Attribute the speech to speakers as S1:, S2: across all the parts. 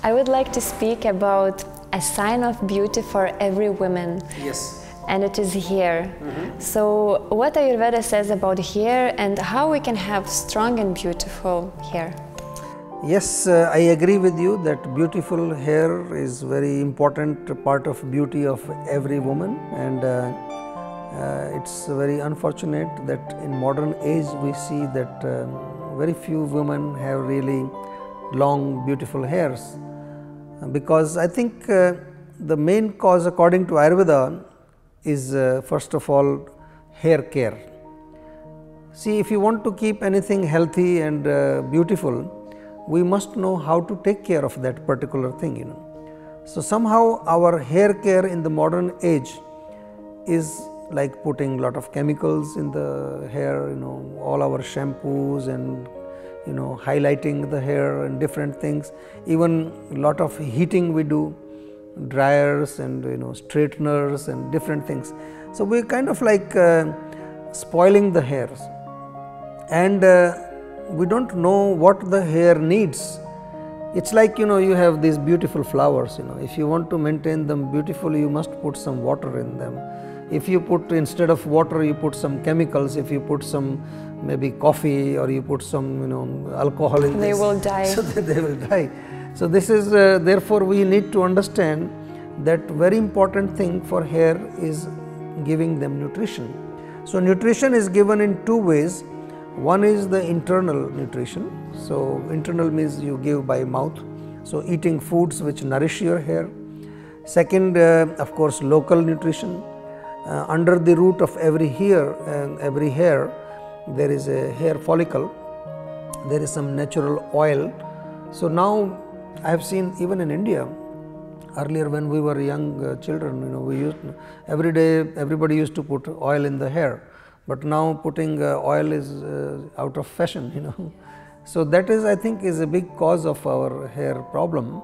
S1: I would like to speak about a sign of beauty for every woman.
S2: Yes.
S1: And it is hair. So what Ayurveda says about hair and how we can have strong and beautiful hair.
S2: Yes, I agree with you that beautiful hair is very important part of beauty of every woman, and it's very unfortunate that in modern age we see that very few women have really long beautiful hairs, because I think the main cause according to Ayurveda is first of all hair care. See, if you want to keep anything healthy and beautiful, we must know how to take care of that particular thing, So somehow our hair care in the modern age is like putting a lot of chemicals in the hair, all our shampoos and highlighting the hair and different things, even a lot of heating we do, dryers and straighteners and different things. So we kind of like spoiling the hairs, and we don't know what the hair needs. It's like you have these beautiful flowers, if you want to maintain them beautiful, you must put some water in them. If you put, instead of water, you put some chemicals, if you put some maybe coffee or you put some alcohol in
S1: they
S2: this,
S1: will die.
S2: So they will die. So this is therefore we need to understand that very important thing for hair is giving them nutrition. So nutrition is given in two ways. One is the internal nutrition. So internal means you give by mouth, so eating foods which nourish your hair. Second, of course, local nutrition. Under the root of every hair, there is a hair follicle. There is some natural oil. So now I have seen even in India, earlier when we were young children, we used every day everybody used to put oil in the hair, but now putting oil is out of fashion, So that is, I think, is a big cause of our hair problem,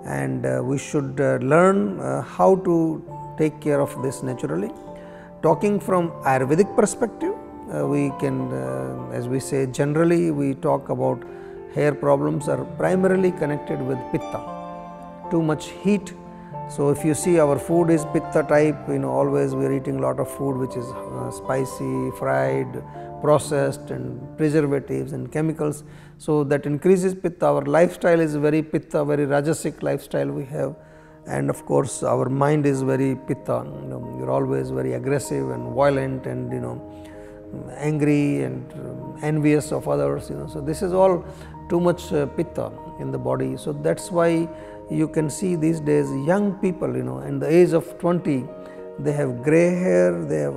S2: and we should learn how to take care of this naturally. Talking from Ayurvedic perspective, we can, as we say, generally we talk about hair problems are primarily connected with pitta, too much heat. So if you see our food is pitta type, always we are eating a lot of food which is spicy, fried, processed and preservatives and chemicals. So that increases pitta. Our lifestyle is very pitta, very rajasic lifestyle we have, and of course our mind is very pitta. You're always very aggressive and violent and angry and envious of others. So this is all too much pitta in the body. So that's why you can see these days young people, in the age of 20, they have gray hair, they have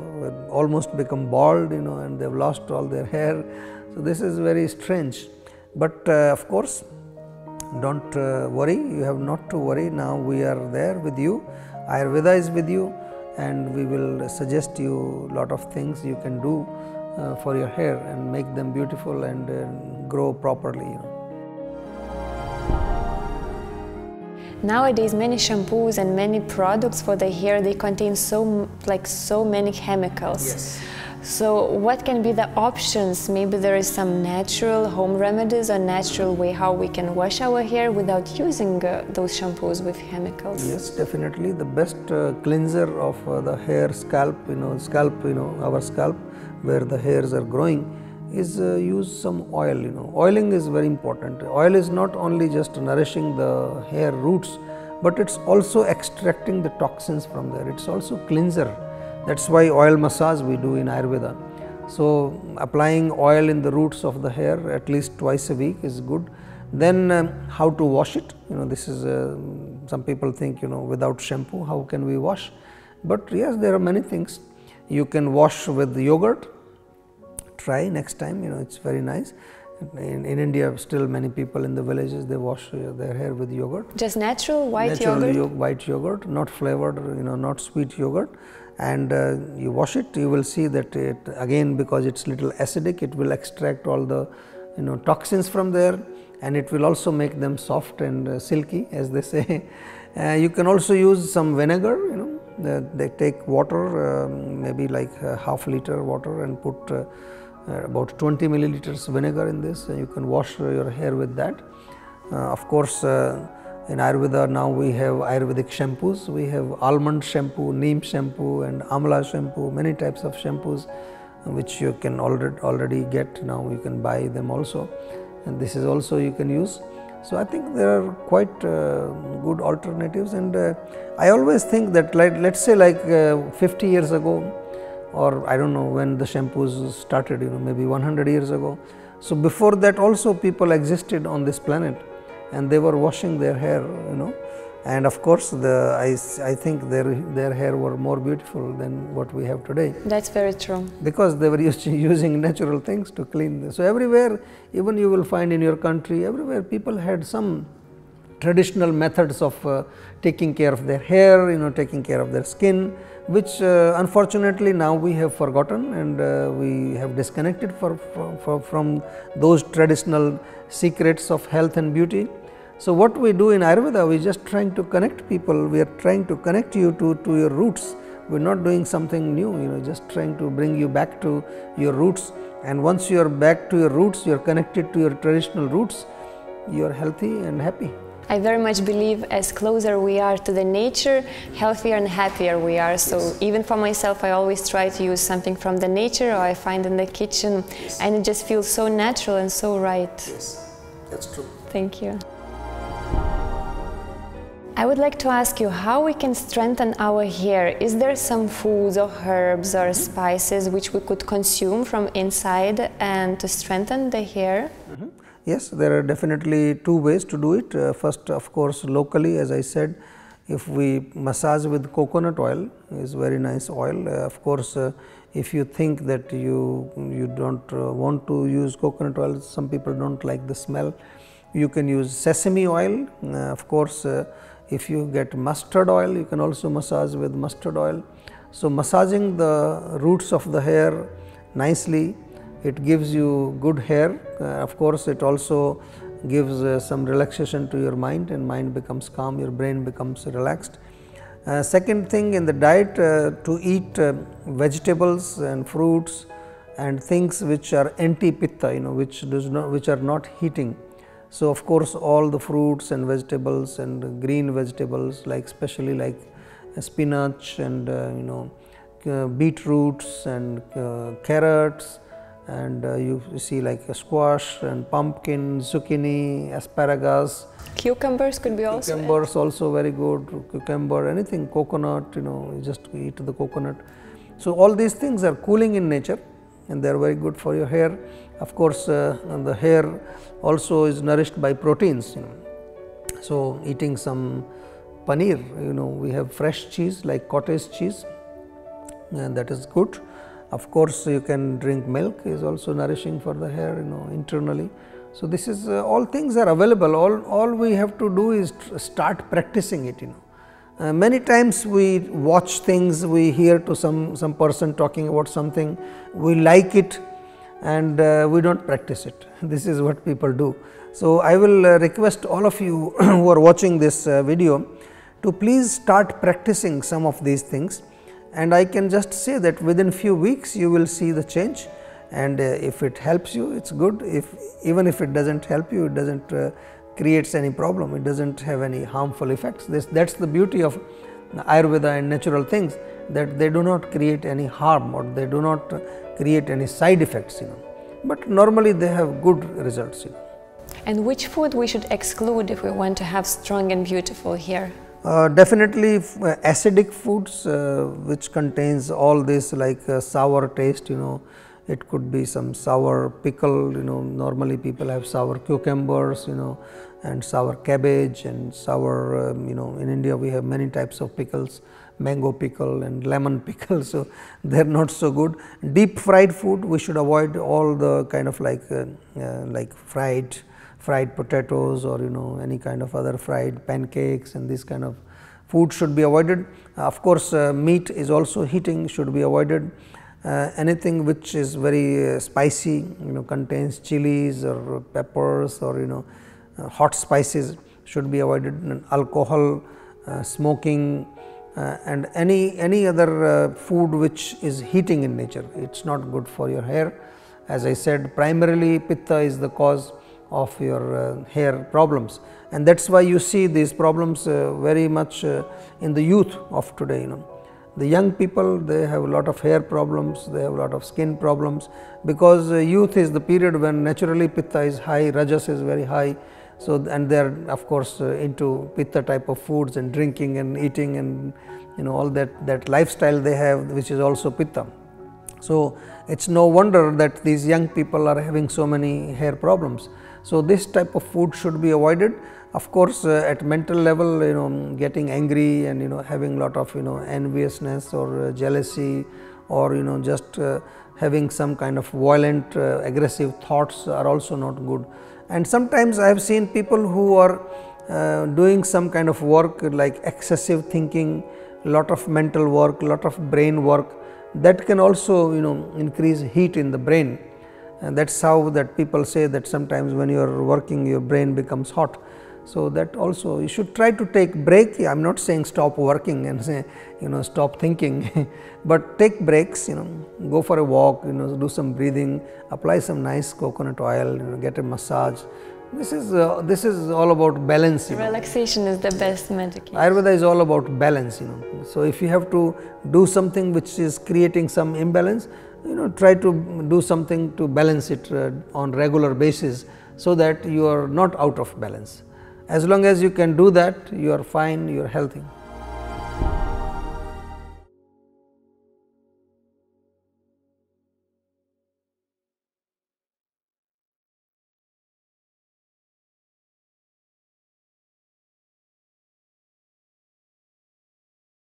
S2: almost become bald, and they have lost all their hair. So this is very strange. But of course, don't worry, you have not to worry. Now we are there with you, Ayurveda is with you, and we will suggest you a lot of things you can do for your hair and make them beautiful and grow properly.
S1: Nowadays, many shampoos and many products for the hair, they contain so many chemicals.
S2: Yes.
S1: So what can be the options? Maybe there is some natural home remedies or natural way how we can wash our hair without using those shampoos with chemicals.
S2: Yes, definitely. The best cleanser of the hair, scalp, our scalp where the hairs are growing, is use some oil. Oiling is very important. Oil is not only just nourishing the hair roots, but it's also extracting the toxins from there. It's also cleanser. That's why oil massage we do in Ayurveda. So applying oil in the roots of the hair at least twice a week is good. Then how to wash it? This is some people think without shampoo how can we wash? But yes, there are many things. You can wash with yogurt. Try next time. It's very nice. In India, still many people in the villages, they wash their hair with yogurt.
S1: Just natural white
S2: yogurt?
S1: White
S2: yogurt, not flavored, not sweet yogurt. And you wash it, you will see that it, again, because it's little acidic, it will extract all the toxins from there, and it will also make them soft and silky, as they say. You can also use some vinegar. They take water, maybe like half liter water, and put about 20 milliliters vinegar in this. You can wash your hair with that. Of course, In Ayurveda now we have Ayurvedic shampoos, we have almond shampoo, neem shampoo and amla shampoo, many types of shampoos which you can already get now, you can buy them also, and this is also you can use. So I think there are quite good alternatives, and I always think that let's say 50 years ago, or I don't know when the shampoos started, maybe 100 years ago. So before that also people existed on this planet and they were washing their hair, and of course I think their hair were more beautiful than what we have today.
S1: That's very true.
S2: Because they were using natural things to clean this. So everywhere, even you will find in your country, everywhere people had some traditional methods of taking care of their hair, taking care of their skin, which unfortunately now we have forgotten, and we have disconnected from those traditional secrets of health and beauty. So what we do in Ayurveda, we are just trying to connect people, we are trying to connect you to your roots. We are not doing something new, just trying to bring you back to your roots, and once you are back to your roots, you are connected to your traditional roots, you are healthy and happy.
S1: I very much believe as closer we are to the nature, healthier and happier we are. So yes. Even for myself, I always try to use something from the nature or I find in the kitchen, yes. And it just feels so natural and so right.
S2: Yes, that's true.
S1: Thank you. I would like to ask you how we can strengthen our hair. Is there some foods or herbs or spices which we could consume from inside and to strengthen the hair?
S2: Mm-hmm. Yes, there are definitely two ways to do it. First, of course, locally, as I said, if we massage with coconut oil, is very nice oil. Of course, if you think that you don't want to use coconut oil, some people don't like the smell, you can use sesame oil. Of course, if you get mustard oil, you can also massage with mustard oil. So, massaging the roots of the hair nicely, it gives you good hair. Of course, it also gives some relaxation to your mind, and mind becomes calm, your brain becomes relaxed. Second thing in the diet, to eat vegetables and fruits and things which are anti-pitta, which are not heating. So, of course, all the fruits and vegetables and green vegetables, especially like spinach and beetroots and carrots, and you see like a squash and pumpkin, zucchini, asparagus.
S1: Cucumbers could be also.
S2: Cucumbers also very good. Cucumber, anything, coconut, you just eat the coconut. So all these things are cooling in nature, and they are very good for your hair. Of course, the hair also is nourished by proteins. So eating some paneer, we have fresh cheese like cottage cheese, and that is good. Of course, you can drink milk, is also nourishing for the hair, internally. So this is all things are available. All we have to do is start practicing it. Many times we watch things, we hear to some person talking about something, we like it, and we don't practice it. This is what people do. So I will request all of you who are watching this video to please start practicing some of these things. And I can just say that within few weeks you will see the change, and if it helps you, it's good. Even if it doesn't help you, it doesn't creates any problem, it doesn't have any harmful effects. That's the beauty of Ayurveda and natural things, that they do not create any harm or they do not create any side effects, but normally they have good results.
S1: And which food we should exclude if we want to have strong and beautiful hair?
S2: Definitely acidic foods which contains all this like sour taste, it could be some sour pickle, normally people have sour cucumbers, and sour cabbage and sour, in India we have many types of pickles, mango pickle and lemon pickle, so they are not so good. Deep fried food, we should avoid all the kind of like fried potatoes or any kind of other fried pancakes, and this kind of food should be avoided. Of course, meat is also heating, should be avoided. Anything which is very spicy, contains chilies or peppers or hot spices should be avoided. And alcohol, smoking, and any other food which is heating in nature, it's not good for your hair. As I said, primarily pitta is the cause of your hair problems. And that is why you see these problems very much in the youth of today. The young people, they have a lot of hair problems, they have a lot of skin problems, because youth is the period when naturally pitta is high, rajas is very high. So, and they are of course into pitta type of foods and drinking and eating, and all that lifestyle they have, which is also pitta. So, it is no wonder that these young people are having so many hair problems. So, this type of food should be avoided. Of course, at mental level, getting angry and having lot of enviousness or jealousy, or just having some kind of violent aggressive thoughts are also not good. And sometimes I have seen people who are doing some kind of work like excessive thinking, lot of mental work, lot of brain work, that can also increase heat in the brain. And that is how that people say that sometimes when you are working, your brain becomes hot. So, that also you should try to take break. I am not saying stop working and say stop thinking, but take breaks, go for a walk, do some breathing, apply some nice coconut oil, get a massage. This is all about balance.
S1: Relaxation is the best medication.
S2: Ayurveda is all about balance. So, if you have to do something which is creating some imbalance, try to do something to balance it on regular basis, so that you are not out of balance. As long as you can do that, you are fine, you are healthy.